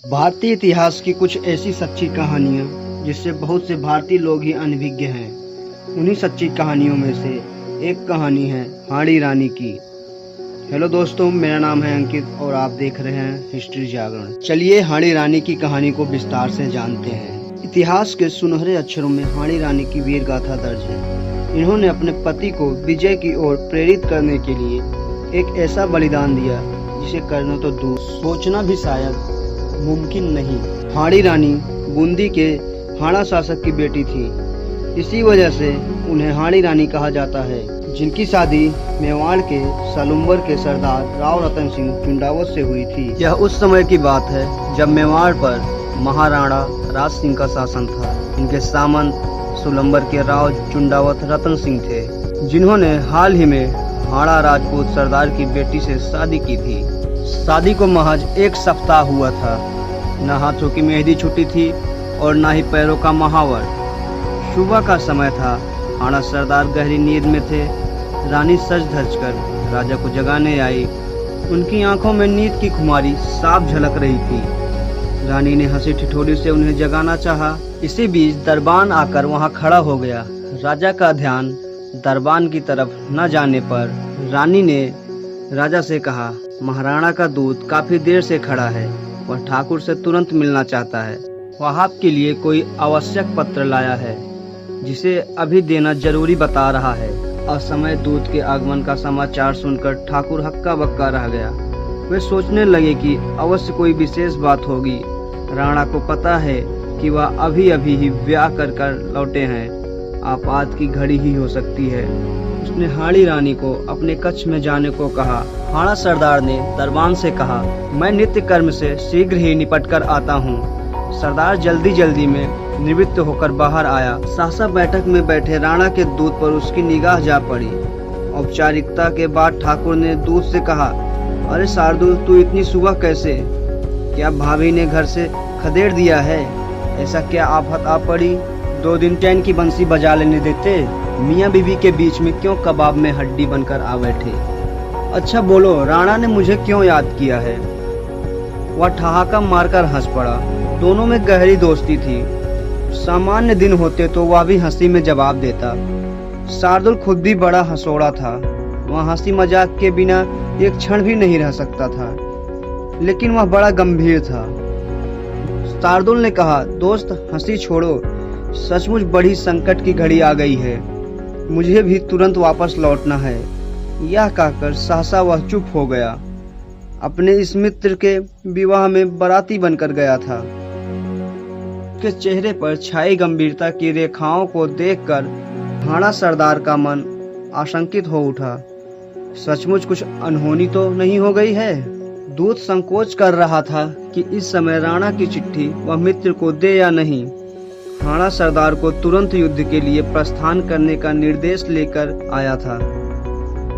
भारतीय इतिहास की कुछ ऐसी सच्ची कहानियाँ जिससे बहुत से भारतीय लोग ही अनभिज्ञ हैं। उन्हीं सच्ची कहानियों में से एक कहानी है हाड़ी रानी की। हेलो दोस्तों, मेरा नाम है अंकित और आप देख रहे हैं हिस्ट्री जागरण। चलिए हाड़ी रानी की कहानी को विस्तार से जानते हैं। इतिहास के सुनहरे अक्षरों में हाड़ी रानी की वीर गाथा दर्ज है। इन्होंने अपने पति को विजय की ओर प्रेरित करने के लिए एक ऐसा बलिदान दिया जिसे करना तो दूर, सोचना भी शायद मुमकिन नहीं। हाड़ी रानी बूंदी के हाड़ा शासक की बेटी थी। इसी वजह से उन्हें हाड़ी रानी कहा जाता है, जिनकी शादी मेवाड़ के सलुम्बर के सरदार राव रतन सिंह चुंडावत से हुई थी। यह उस समय की बात है जब मेवाड़ पर महाराणा राज सिंह का शासन था। इनके सामंत सुलंबर के राव चुंडावत रतन सिंह थे, जिन्होंने हाल ही में हाड़ा राजपूत सरदार की बेटी से शादी की थी। शादी को महज एक सप्ताह हुआ था। न हाथों की मेहंदी छुटी थी और न ही पैरों का महावर। सुबह का समय था। हाड़ा सरदार गहरी नींद में थे। रानी सज धज कर राजा को जगाने आई। उनकी आंखों में नींद की खुमारी साफ झलक रही थी। रानी ने हंसी ठिठोली से उन्हें जगाना चाहा। इसी बीच दरबान आकर वहां खड़ा हो गया। राजा का ध्यान दरबान की तरफ न जाने पर रानी ने राजा से कहा, महाराणा का दूत काफी देर से खड़ा है। वह ठाकुर से तुरंत मिलना चाहता है। वह आपके लिए कोई आवश्यक पत्र लाया है जिसे अभी देना जरूरी बता रहा है। असमय दूत के आगमन का समाचार सुनकर ठाकुर हक्का बक्का रह गया। वे सोचने लगे कि अवश्य कोई विशेष बात होगी। राणा को पता है कि वह अभी अभी ही ब्याह कर लौटे हैं। आपात की घड़ी ही हो सकती है। उसने हाड़ी रानी को अपने कक्ष में जाने को कहा। हाड़ा सरदार ने दरबान से कहा, मैं नित्य कर्म से शीघ्र ही निपट कर आता हूँ। सरदार जल्दी में निवृत्त होकर बाहर आया। सहसा बैठक में बैठे राणा के दूत पर उसकी निगाह जा पड़ी। औपचारिकता के बाद ठाकुर ने दूत से कहा, अरे शार्दुल, तू इतनी सुबह कैसे? क्या भाभी ने घर से खदेड़ दिया है? ऐसा क्या आफत आ पड़ी? 2 दिन चैन की बंसी बजा लेने देते। मियाँ बीवी के बीच में क्यों कबाब में हड्डी बनकर आ बैठे? अच्छा बोलो, राणा ने मुझे क्यों याद किया है? वह ठहाका मारकर हंस पड़ा। दोनों में गहरी दोस्ती थी। सामान्य दिन होते तो वह भी हंसी में जवाब देता। शार्दुल खुद भी बड़ा हंसोड़ा था। वह हंसी मजाक के बिना एक क्षण भी नहीं रह सकता था, लेकिन वह बड़ा गंभीर था। शार्दुल ने कहा, दोस्त हंसी छोड़ो, सचमुच बड़ी संकट की घड़ी आ गई है। मुझे भी तुरंत वापस लौटना है। यह कहकर सहसा वह चुप हो गया। अपने इस मित्र के विवाह में बाराती बनकर गया था। उसके चेहरे पर छाई गंभीरता की रेखाओं को देखकर हाड़ा सरदार का मन आशंकित हो उठा। सचमुच कुछ अनहोनी तो नहीं हो गई है? दूत संकोच कर रहा था कि इस समय राणा की चिट्ठी वह मित्र को दे या नहीं। हाड़ा सरदार को तुरंत युद्ध के लिए प्रस्थान करने का निर्देश लेकर आया था।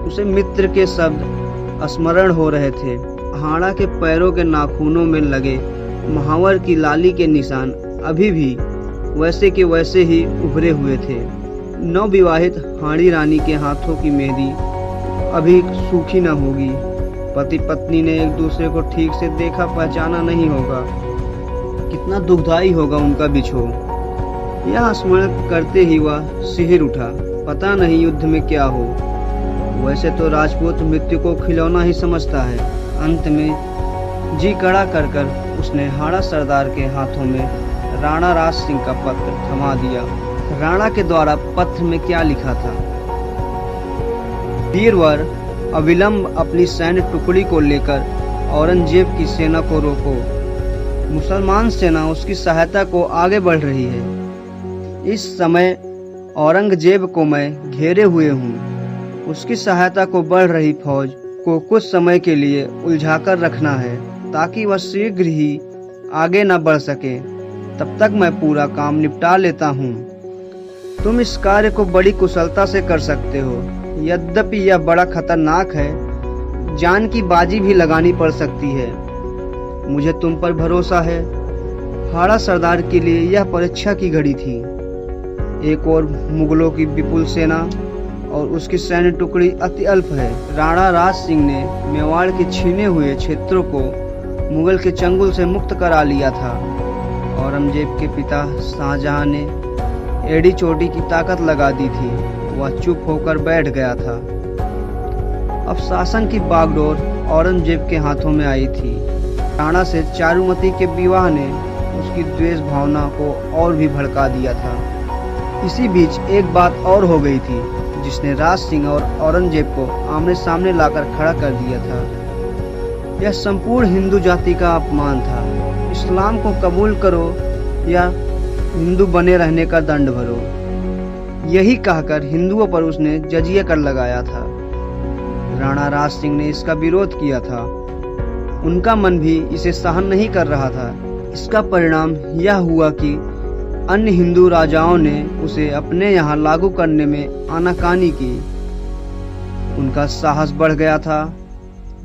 उसे मित्र के शब्द स्मरण हो रहे थे। हाड़ा के पैरों के नाखूनों में लगे महावर की लाली के निशान अभी भी वैसे के वैसे ही उभरे हुए थे। नवविवाहित हाड़ी रानी के हाथों की मेहंदी अभी सूखी न होगी। पति पत्नी ने एक दूसरे को ठीक से देखा पहचाना नहीं होगा। कितना दुखदायी होगा उनका बिछोह। यह स्मरण करते ही वह सिहर उठा। पता नहीं युद्ध में क्या हो। वैसे तो राजपूत मृत्यु को खिलौना ही समझता है। अंत में जी कड़ा कर उसने हाड़ा सरदार के हाथों में राणा राज सिंह का पत्र थमा दिया। राणा के द्वारा पत्र में क्या लिखा था? वीरवर, अविलंब अपनी सैन्य टुकड़ी को लेकर औरंगजेब की सेना को रोको। मुसलमान सेना उसकी सहायता को आगे बढ़ रही है। इस समय औरंगजेब को मैं घेरे हुए हूँ। उसकी सहायता को बढ़ रही फौज को कुछ समय के लिए उलझाकर रखना है ताकि वह शीघ्र ही आगे न बढ़ सके। तब तक मैं पूरा काम निपटा लेता हूँ। तुम इस कार्य को बड़ी कुशलता से कर सकते हो। यद्यपि यह बड़ा खतरनाक है, जान की बाजी भी लगानी पड़ सकती है। मुझे तुम पर भरोसा है। हाड़ा सरदार के लिए यह परीक्षा की घड़ी थी। एक और मुगलों की विपुल सेना और उसकी सैन्य टुकड़ी अति अल्प है। राणा राज सिंह ने मेवाड़ के छीने हुए क्षेत्रों को मुगल के चंगुल से मुक्त करा लिया था। औरंगजेब के पिता शाहजहां ने एड़ी चोटी की ताकत लगा दी थी। वह चुप होकर बैठ गया था। अब शासन की बागडोर औरंगजेब के हाथों में आई थी। राणा से चारुमती के विवाह ने उसकी द्वेष भावना को और भी भड़का दिया था। इसी बीच एक बात और हो गई थी जिसने राज सिंह और औरंगजेब को आमने सामने लाकर खड़ा कर दिया था। यह संपूर्ण हिंदू जाति का अपमान था। इस्लाम को कबूल करो या हिंदू बने रहने का दंड भरो, यही कहकर हिंदुओं पर उसने जजिया कर लगाया था। राणा राज सिंह ने इसका विरोध किया था। उनका मन भी इसे सहन नहीं कर रहा था। इसका परिणाम यह हुआ कि अन्य हिंदू राजाओं ने उसे अपने यहाँ लागू करने में आनाकानी की। उनका साहस बढ़ गया था।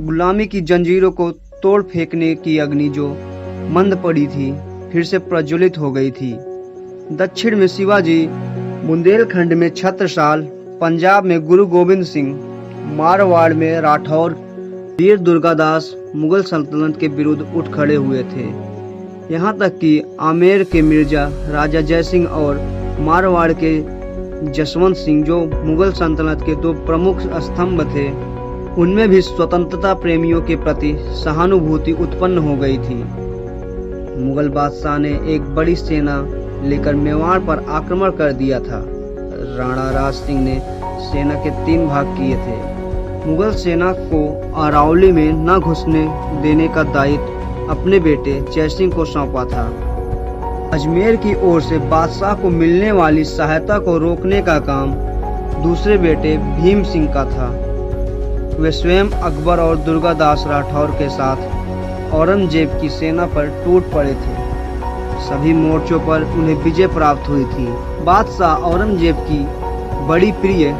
गुलामी की जंजीरों को तोड़ फेंकने की अग्नि जो मंद पड़ी थी फिर से प्रज्वलित हो गई थी। दक्षिण में शिवाजी, बुंदेलखंड में छत्रसाल, पंजाब में गुरु गोविंद सिंह, मारवाड़ में राठौर, वीर दुर्गादास मुगल सल्तनत के विरुद्ध उठ खड़े हुए थे। यहाँ तक कि आमेर के मिर्जा राजा जयसिंह और मारवाड़ के जसवंत सिंह, जो मुगल सल्तनत के दो प्रमुख स्तंभ थे, उनमें भी स्वतंत्रता प्रेमियों के प्रति सहानुभूति उत्पन्न हो गई थी। मुगल बादशाह ने एक बड़ी सेना लेकर मेवाड़ पर आक्रमण कर दिया था। राणा राज सिंह ने सेना के 3 भाग किए थे। मुगल सेना को अरावली में न घुसने देने का दायित्व अपने बेटे जयसिंह को सौंपा था। अजमेर की ओर से बादशाह को मिलने वाली सहायता को रोकने का काम दूसरे बेटे भीम सिंह का था। वे स्वयं अकबर और दुर्गादास राठौर के साथ औरंगजेब की सेना पर टूट पड़े थे। सभी मोर्चों पर उन्हें विजय प्राप्त हुई थी। बादशाह औरंगजेब की बड़ी प्रिय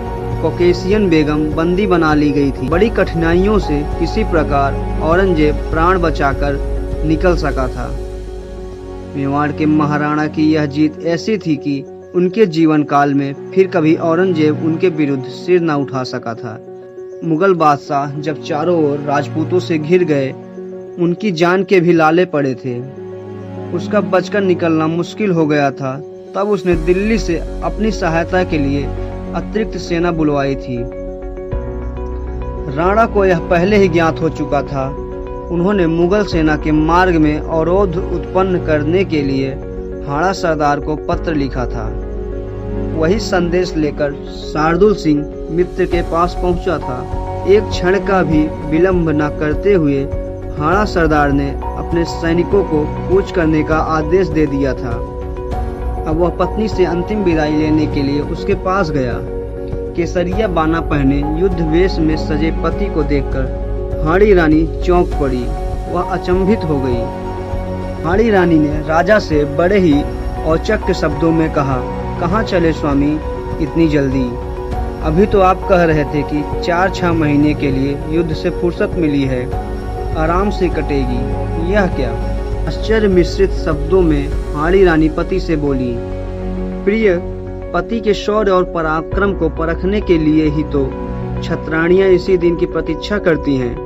कॉकेशियन बेगम बंदी बना ली गई थी। बड़ी कठिनाइयों से किसी प्रकार औरंगजेब प्राण बचाकर निकल सका था। मेवाड़ के महाराणा की यह जीत ऐसी थी कि उनके जीवन काल में फिर कभी औरंगजेब उनके विरुद्ध सिर न उठा सका था। मुगल बादशाह जब चारों ओर राजपूतों से घिर गए, उनकी जान के भी लाले पड़े थे। उसका बचकर निकलना मुश्किल हो गया था। तब उसने दिल्ली से अपनी सहायता के लिए अतिरिक्त सेना बुलवाई थी। राणा को यह पहले ही ज्ञात हो चुका था। उन्होंने मुगल सेना के मार्ग में अवरोध उत्पन्न करने के लिए हाड़ा सरदार को पत्र लिखा था। वही संदेश लेकर शार्दुल सिंह मित्र के पास पहुंचा था। एक क्षण का भी विलंब न करते हुए हाड़ा सरदार ने अपने सैनिकों को कूच करने का आदेश दे दिया था। अब वह पत्नी से अंतिम विदाई लेने के लिए उसके पास गया। केसरिया बाना पहने युद्ध वेश में सजे पति को देखकर हाड़ी रानी चौंक पड़ी। वह अचंभित हो गई। हाड़ी रानी ने राजा से बड़े ही औचक शब्दों में कहा, कहाँ चले स्वामी इतनी जल्दी? अभी तो आप कह रहे थे कि 4-6 महीने के लिए युद्ध से फुर्सत मिली है, आराम से कटेगी। यह क्या? आश्चर्य मिश्रित शब्दों में हाड़ी रानी पति से बोली, प्रिय, पति के शौर्य और पराक्रम को परखने के लिए ही तो छत्राणियां इसी दिन की प्रतीक्षा करती हैं।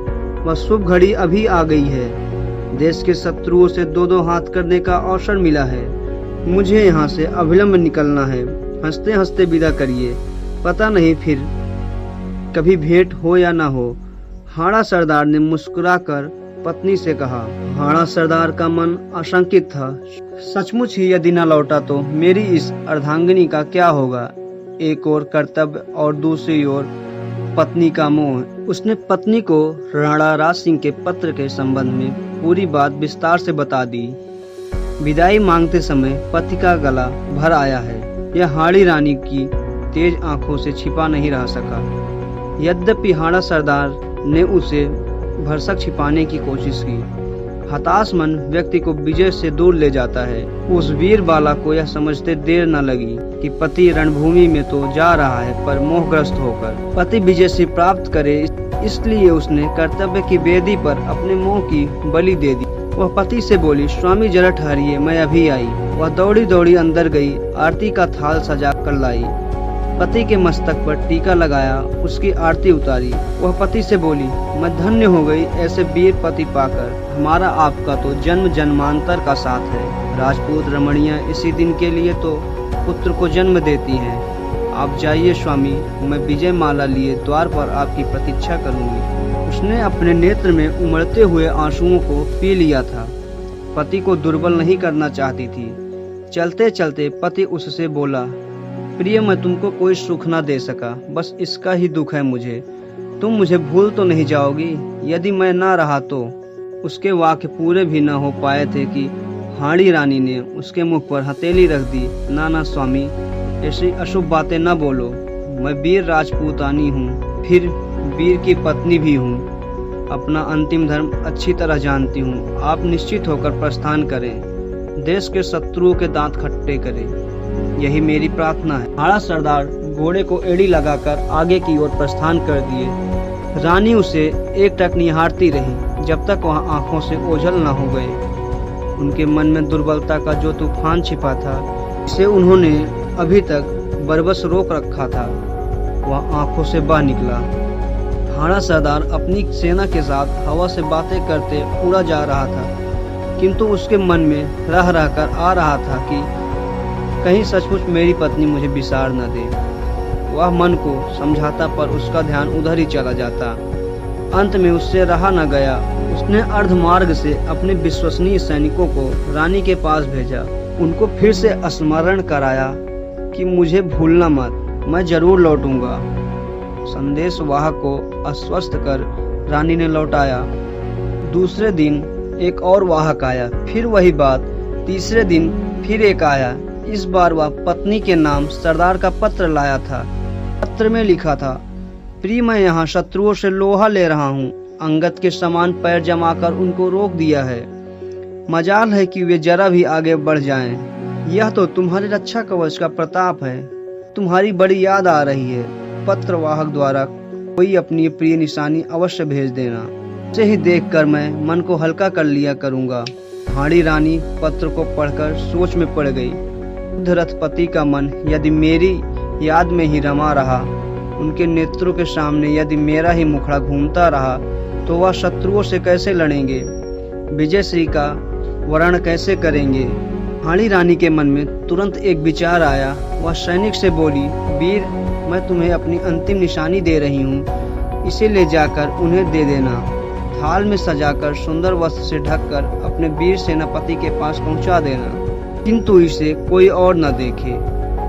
वह शुभ घड़ी अभी आ गई है। देश के शत्रुओं से 2-2 हाथ करने का अवसर मिला है। मुझे यहाँ से अविलंब निकलना है। हंसते हंसते विदा करिए, पता नहीं फिर कभी भेंट हो या ना हो। हाड़ा सरदार ने मुस्कुराकर पत्नी से कहा। हाड़ा सरदार का मन आशंकित था। सचमुच ही यदि न लौटा तो मेरी इस अर्धांगिनी का क्या होगा? एक ओर कर्तव्य और दूसरी ओर पत्नी का मोह। उसने पत्नी को राणा राज सिंह के पत्र के संबंध में पूरी बात विस्तार से बता दी। विदाई मांगते समय पति का गला भर आया है। यह हाड़ी रानी की तेज आंखों से छिपा नहीं रह सका। यद्यपि हाड़ा सरदार ने उसे भरसक छिपाने की कोशिश की। हताश मन व्यक्ति को विजय से दूर ले जाता है। उस वीर बाला को यह समझते देर न लगी कि पति रणभूमि में तो जा रहा है, पर मोहग्रस्त होकर पति विजय से प्राप्त करे, इसलिए उसने कर्तव्य की वेदी पर अपने मोह की बलि दे दी। वह पति से बोली, स्वामी जरा ठहरिए, मैं अभी आई। वह दौड़ी दौड़ी अंदर गई, आरती का थाल सजा कर लाई। पति के मस्तक पर टीका लगाया, उसकी आरती उतारी। वह पति से बोली, मैं धन्य हो गई ऐसे वीर पति पाकर। हमारा आपका तो जन्म जन्मांतर का साथ है। राजपूत रमणियां इसी दिन के लिए तो पुत्र को जन्म देती हैं। आप जाइए स्वामी, मैं विजय माला लिए द्वार पर आपकी प्रतीक्षा करूंगी। उसने अपने नेत्र में उमड़ते हुए आंसुओं को पी लिया था। पति को दुर्बल नहीं करना चाहती थी। चलते चलते पति उससे बोला, प्रिय, मैं तुमको कोई सुख न दे सका, बस इसका ही दुख है मुझे। तुम मुझे भूल तो नहीं जाओगी यदि मैं ना रहा तो। उसके वाक्य पूरे भी न हो पाए थे कि हाड़ी रानी ने उसके मुख पर हथेली रख दी। ना स्वामी, ऐसी अशुभ बातें न बोलो। मैं वीर राजपूतानी हूँ, फिर वीर की पत्नी भी हूँ। अपना अंतिम धर्म अच्छी तरह जानती हूँ। आप निश्चित होकर प्रस्थान करें, देश के शत्रुओं के दांत खट्टे करें, यही मेरी प्रार्थना है। हाड़ा सरदार घोड़े को एड़ी लगाकर आगे की ओर प्रस्थान कर दिए। रानी उसे एकटक निहारती रही जब तक वह आंखों से ओझल न हो गए। उनके मन में दुर्बलता का जो तूफान छिपा था, इसे उन्होंने अभी तक बरबस रोक रखा था, वह आंखों से बह निकला। हाड़ा सरदार अपनी सेना के साथ हवा से बातें करते उड़ा जा रहा था, किंतु उसके मन में रह रहकर आ रहा था कि कहीं सचमुच मेरी पत्नी मुझे बिसार न दे। वह मन को समझाता पर उसका ध्यान उधर ही चला जाता। अंत में उससे रहा न गया। उसने अर्धमार्ग से अपने विश्वसनीय सैनिकों को रानी के पास भेजा। उनको फिर से स्मरण कराया कि मुझे भूलना मत, मैं जरूर लौटूंगा। संदेश वाहक को आश्वस्त कर रानी ने लौटाया। दूसरे दिन एक और वाहक आया, फिर वही बात। तीसरे दिन फिर एक आया। इस बार वह पत्नी के नाम सरदार का पत्र लाया था। पत्र में लिखा था, प्रिय, मैं यहाँ शत्रुओं से लोहा ले रहा हूँ। अंगद के समान पैर जमाकर उनको रोक दिया है। मजाल है कि वे जरा भी आगे बढ़ जाएं। यह तो तुम्हारे रक्षा कवच का प्रताप है। तुम्हारी बड़ी याद आ रही है। पत्र वाहक द्वारा कोई अपनी प्रिय निशानी अवश्य भेज देना। उसे ही देखकर मैं मन को हल्का कर लिया करूँगा। हाड़ी रानी पत्र को पढ़कर सोच में पड़ गई। रथ पति का मन यदि मेरी याद में ही रमा रहा, उनके नेत्रों के सामने यदि मेरा ही मुखड़ा घूमता रहा, तो वह शत्रुओं से कैसे लड़ेंगे, विजय श्री का वर्ण कैसे करेंगे। हाड़ी रानी के मन में तुरंत एक विचार आया। वह सैनिक से बोली, वीर, मैं तुम्हें अपनी अंतिम निशानी दे रही हूँ, इसे ले जाकर उन्हें दे देना। थाल में सजाकर सुंदर वस्त्र से ढककर अपने वीर सेनापति के पास पहुँचा देना, किंतु इसे कोई और न देखे,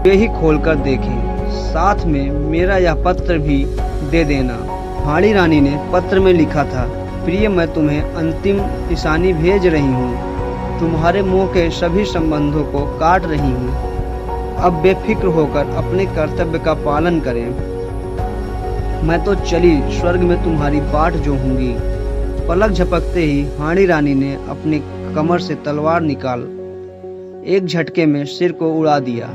वे ही खोलकर देखें। साथ में मेरा यह पत्र भी दे देना। हाड़ी रानी ने पत्र में लिखा था, प्रिय, मैं तुम्हें अंतिम निशानी भेज रही हूँ। तुम्हारे मुंह के सभी संबंधों को काट रही हूँ। अब बेफिक्र होकर अपने कर्तव्य का पालन करें। मैं तो चली स्वर्ग में तुम्हारी बाट जोहूंगी। पलक झपकते ही हाड़ी रानी ने अपनी कमर से तलवार निकाल एक झटके में सिर को उड़ा दिया।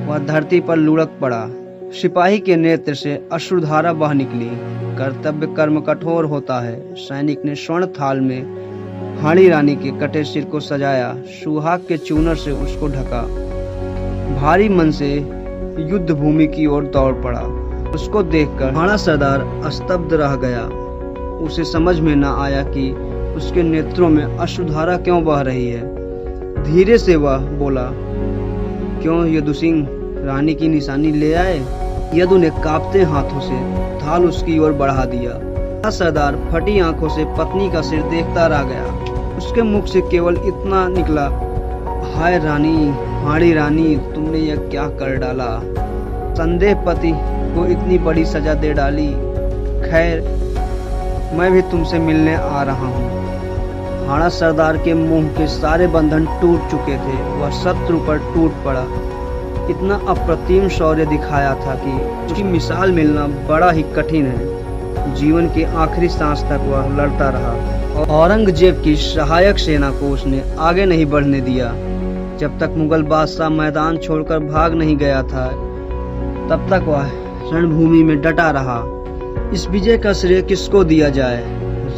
वह धरती पर लुढ़क पड़ा। सिपाही के नेत्र से अश्रुधारा बह निकली। कर्तव्य कर्म कठोर होता है। सैनिक ने स्वर्ण थाल में हाड़ी रानी के कटे सिर को सजाया, सुहाग के चूनर से उसको ढका। भारी मन से युद्ध भूमि की ओर दौड़ पड़ा। उसको देखकर हाड़ा सरदार स्तब्ध रह गया। उसे समझ में न आया कि उसके नेत्रों में अश्रुधारा क्यों बह रही है। धीरे से वह बोला, क्यों यदु सिंह, रानी की निशानी ले आए? यदु ने कांपते हाथों से थाल उसकी ओर बढ़ा दिया। सरदार फटी आंखों से पत्नी का सिर देखता रह गया। उसके मुख से केवल इतना निकला, हाय रानी, हाड़ी रानी, तुमने यह क्या कर डाला? संदेह पति को इतनी बड़ी सजा दे डाली। खैर, मैं भी तुमसे मिलने आ रहा हूँ। हाड़ा सरदार के मुंह के सारे बंधन टूट चुके थे। वह शत्रु पर टूट पड़ा। इतना अप्रतिम शौर्य दिखाया था कि उसकी मिसाल मिलना बड़ा ही कठिन है। जीवन के आखिरी सांस तक वह लड़ता रहा। औरंगजेब की सहायक सेना को उसने आगे नहीं बढ़ने दिया। जब तक मुगल बादशाह मैदान छोड़कर भाग नहीं गया था, तब तक वह रणभूमि में डटा रहा। इस विजय का श्रेय किसको दिया जाए?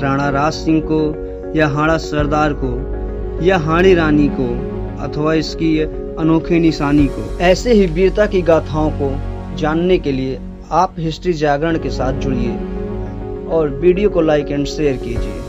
राणा राज सिंह को, या हाड़ा सरदार को, या हाड़ी रानी को, अथवा इसकी अनोखी निशानी को? ऐसे ही वीरता की गाथाओं को जानने के लिए आप हिस्ट्री जागरण के साथ जुड़िए और वीडियो को लाइक एंड शेयर कीजिए।